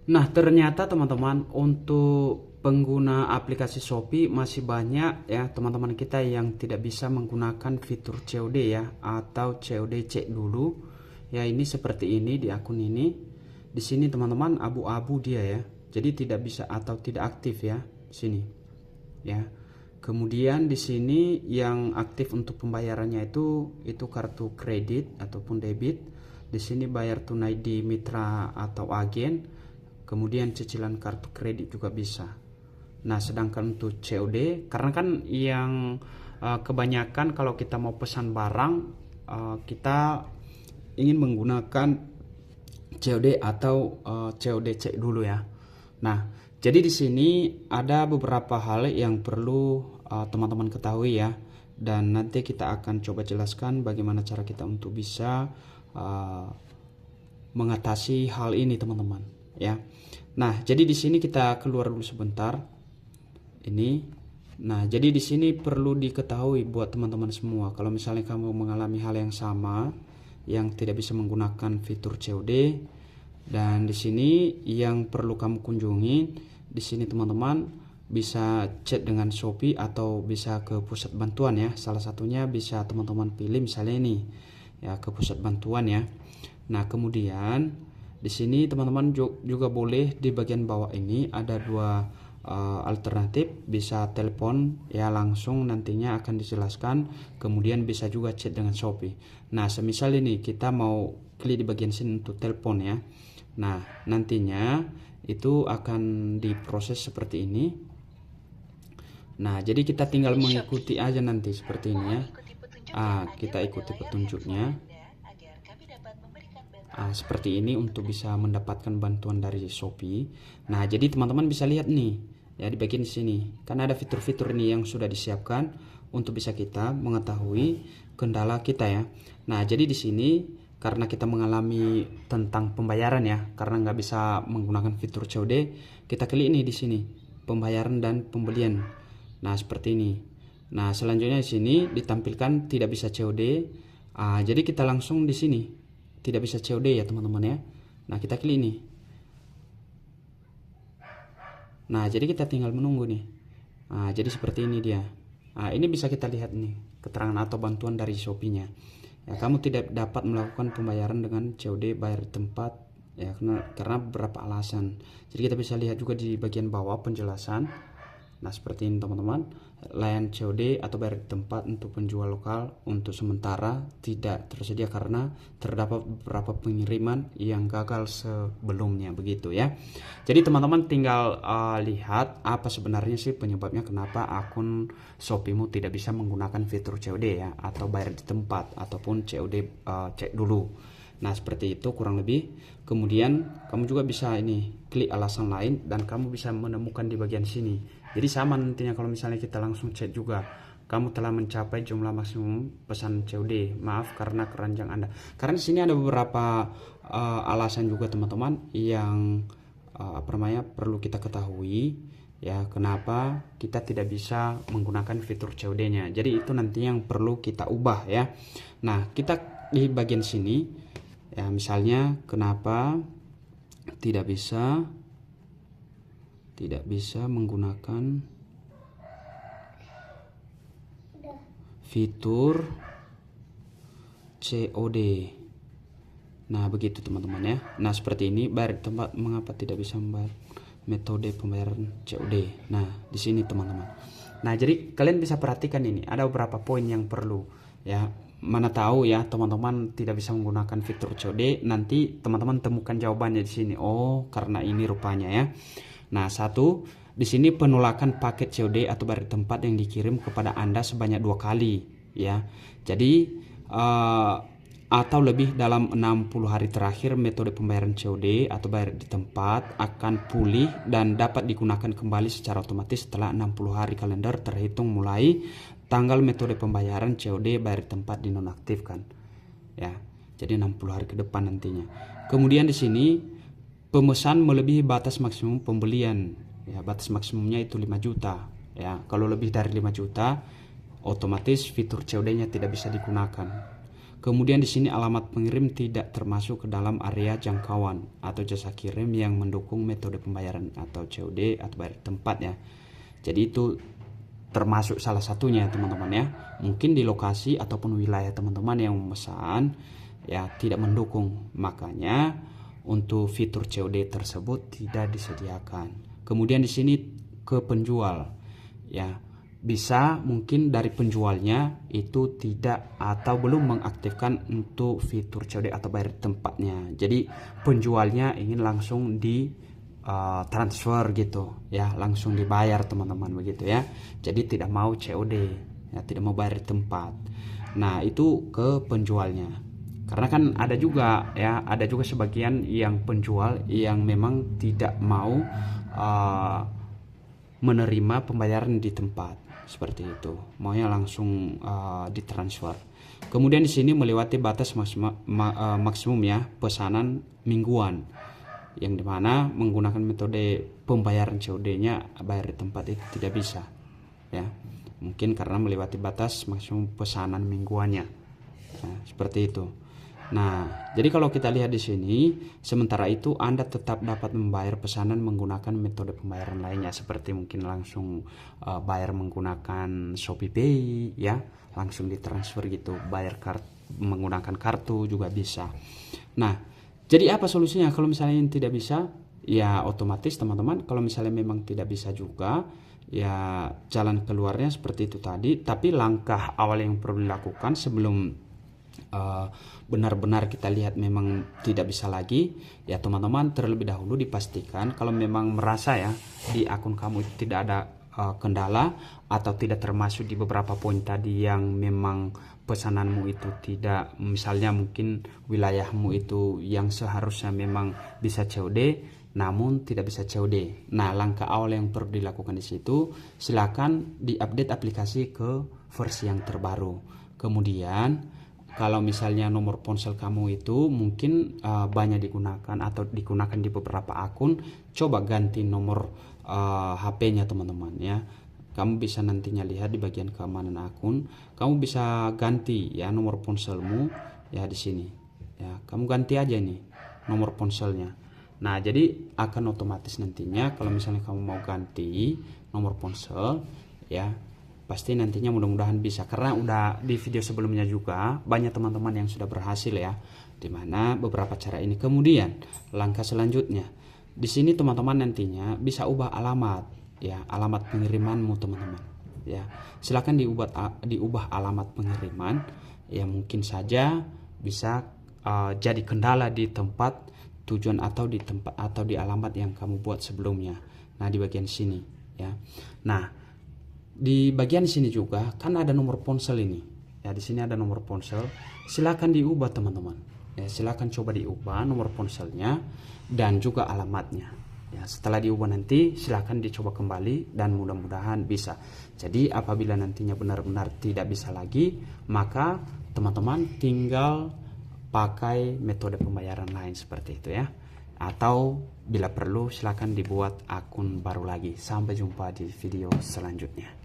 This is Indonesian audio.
Nah, ternyata teman-teman untuk pengguna aplikasi Shopee masih banyak ya teman-teman kita yang tidak bisa menggunakan fitur COD ya, atau COD cek dulu. Ya, ini seperti ini di akun ini. Di sini teman-teman abu-abu dia ya. Jadi tidak bisa atau tidak aktif ya sini. Ya. Kemudian di sini yang aktif untuk pembayarannya itu kartu kredit ataupun debit. Di sini bayar tunai di mitra atau agen. Kemudian cicilan kartu kredit juga bisa. Nah, sedangkan untuk COD, karena kan yang kebanyakan kalau kita mau pesan barang, kita ingin menggunakan COD atau COD cek dulu ya. Nah, jadi di sini ada beberapa hal yang perlu teman-teman ketahui ya, dan nanti kita akan coba jelaskan bagaimana cara kita untuk bisa mengatasi hal ini teman-teman ya. Nah, jadi di sini kita keluar dulu sebentar. Ini. Nah, jadi di sini perlu diketahui buat teman-teman semua, kalau misalnya kamu mengalami hal yang sama, yang tidak bisa menggunakan fitur COD, dan di sini yang perlu kamu kunjungi, di sini teman-teman bisa chat dengan Shopee atau bisa ke pusat bantuan ya. Salah satunya bisa teman-teman pilih misalnya ini ya, ke pusat bantuan ya. Nah, kemudian di sini teman-teman juga boleh di bagian bawah ini ada dua alternatif, bisa telepon ya langsung, nantinya akan dijelaskan. Kemudian bisa juga chat dengan Shopee. Nah, semisal ini kita mau klik di bagian sini untuk telepon ya. Nah, nantinya itu akan diproses seperti ini. Nah, jadi kita tinggal mengikuti aja nanti seperti ini ya. Kita ikuti petunjuknya. Seperti ini untuk bisa mendapatkan bantuan dari Shopee. Nah, jadi teman-teman bisa lihat nih ya di bagian sini. Karena ada fitur-fitur ini yang sudah disiapkan untuk bisa kita mengetahui kendala kita ya. Nah, jadi di sini karena kita mengalami tentang pembayaran ya, karena nggak bisa menggunakan fitur COD, kita klik ini di sini, pembayaran dan pembelian. Nah, seperti ini. Nah, selanjutnya di sini ditampilkan tidak bisa COD. Jadi kita langsung di sini tidak bisa COD ya teman-teman ya. Nah, kita klik ini. Nah, jadi kita tinggal menunggu nih. Jadi seperti ini dia. Ini bisa kita lihat nih keterangan atau bantuan dari Shopee-nya. Ya, kamu tidak dapat melakukan pembayaran dengan COD bayar di tempat ya, karena beberapa alasan. Jadi kita bisa lihat juga di bagian bawah penjelasan. Nah, seperti ini teman-teman, layanan COD atau bayar di tempat untuk penjual lokal untuk sementara tidak tersedia karena terdapat beberapa pengiriman yang gagal sebelumnya, begitu ya. Jadi teman-teman tinggal lihat apa sebenarnya sih penyebabnya kenapa akun Shopee-mu tidak bisa menggunakan fitur COD ya, atau bayar di tempat ataupun COD cek dulu. Nah, seperti itu kurang lebih. Kemudian kamu juga bisa ini klik alasan lain dan kamu bisa menemukan di bagian sini. Jadi sama nantinya kalau misalnya kita langsung cek juga, kamu telah mencapai jumlah maksimum pesan COD. Maaf karena keranjang Anda. Karena di sini ada beberapa alasan juga teman-teman yang perlu kita ketahui ya, kenapa kita tidak bisa menggunakan fitur COD-nya. Jadi itu nanti yang perlu kita ubah ya. Nah, kita di bagian sini ya, misalnya kenapa tidak bisa menggunakan fitur COD. Nah, begitu teman-teman ya. Nah, seperti ini bayar di tempat, mengapa tidak bisa membayar metode pembayaran COD. Nah, di sini teman-teman. Nah, jadi kalian bisa perhatikan ini ada beberapa poin yang perlu ya. Mana tahu ya teman-teman tidak bisa menggunakan fitur COD, nanti teman-teman temukan jawabannya di sini. Oh, karena ini rupanya ya. Nah, satu, di sini penolakan paket COD atau bayar di tempat yang dikirim kepada Anda sebanyak 2 kali ya. Jadi atau lebih dalam 60 hari terakhir, metode pembayaran COD atau bayar di tempat akan pulih dan dapat digunakan kembali secara otomatis setelah 60 hari kalender terhitung mulai tanggal metode pembayaran COD bayar di tempat dinonaktifkan ya. Jadi 60 hari ke depan nantinya. Kemudian di sini pemesan melebihi batas maksimum pembelian ya, batas maksimumnya itu 5 juta ya. Kalau lebih dari 5 juta otomatis fitur COD-nya tidak bisa digunakan. Kemudian di sini alamat pengirim tidak termasuk ke dalam area jangkauan atau jasa kirim yang mendukung metode pembayaran atau COD atau bayar tempat ya. Jadi itu termasuk salah satunya teman-teman ya. Mungkin di lokasi ataupun wilayah teman-teman yang memesan ya tidak mendukung, makanya untuk fitur COD tersebut tidak disediakan. Kemudian di sini ke penjual ya, bisa mungkin dari penjualnya itu tidak atau belum mengaktifkan untuk fitur COD atau bayar tempatnya. Jadi penjualnya ingin langsung di transfer gitu ya, langsung dibayar teman-teman begitu ya. Jadi tidak mau COD ya, tidak mau bayar tempat. Nah itu ke penjualnya. Karena kan ada juga ya, ada juga sebagian yang penjual yang memang tidak mau menerima pembayaran di tempat seperti itu, maunya langsung ditransfer. Kemudian di sini melewati batas maksimum ya pesanan mingguan, yang dimana menggunakan metode pembayaran COD-nya bayar di tempat itu tidak bisa ya, mungkin karena melewati batas maksimum pesanan mingguannya ya, seperti itu. Nah, jadi kalau kita lihat di sini, sementara itu Anda tetap dapat membayar pesanan menggunakan metode pembayaran lainnya, seperti mungkin langsung bayar menggunakan ShopeePay ya, langsung ditransfer gitu, bayar menggunakan kartu juga bisa. Nah, jadi apa solusinya kalau misalnya yang tidak bisa? Ya otomatis teman-teman, kalau misalnya memang tidak bisa juga, ya jalan keluarnya seperti itu tadi. Tapi langkah awal yang perlu dilakukan sebelum benar-benar kita lihat memang tidak bisa lagi ya teman-teman, terlebih dahulu dipastikan kalau memang merasa ya di akun kamu tidak ada kendala atau tidak termasuk di beberapa poin tadi yang memang pesananmu itu tidak, misalnya mungkin wilayahmu itu yang seharusnya memang bisa COD namun tidak bisa COD. Nah, langkah awal yang perlu dilakukan di situ, silakan diupdate aplikasi ke versi yang terbaru. Kemudian kalau misalnya nomor ponsel kamu itu mungkin banyak digunakan atau digunakan di beberapa akun, coba ganti nomor HP-nya teman-teman ya. Kamu bisa nantinya lihat di bagian keamanan akun, kamu bisa ganti ya nomor ponselmu ya di sini. Ya, kamu ganti aja nih nomor ponselnya. Nah, jadi akan otomatis nantinya kalau misalnya kamu mau ganti nomor ponsel ya, pasti nantinya mudah-mudahan bisa, karena udah di video sebelumnya juga banyak teman-teman yang sudah berhasil ya, dimana beberapa cara ini. Kemudian langkah selanjutnya di sini teman-teman nantinya bisa ubah alamat ya, alamat pengirimanmu teman-teman ya. Silakan diubah alamat pengiriman ya, mungkin saja bisa jadi kendala di tempat tujuan atau di tempat atau di alamat yang kamu buat sebelumnya. Nah, di bagian sini ya. Nah, di bagian sini juga kan ada nomor ponsel ini ya, di sini ada nomor ponsel, silakan diubah teman-teman ya, silakan coba diubah nomor ponselnya dan juga alamatnya ya. Setelah diubah nanti silakan dicoba kembali dan mudah-mudahan bisa. Jadi apabila nantinya benar-benar tidak bisa lagi, maka teman-teman tinggal pakai metode pembayaran lain seperti itu ya, atau bila perlu silakan dibuat akun baru lagi. Sampai jumpa di video selanjutnya.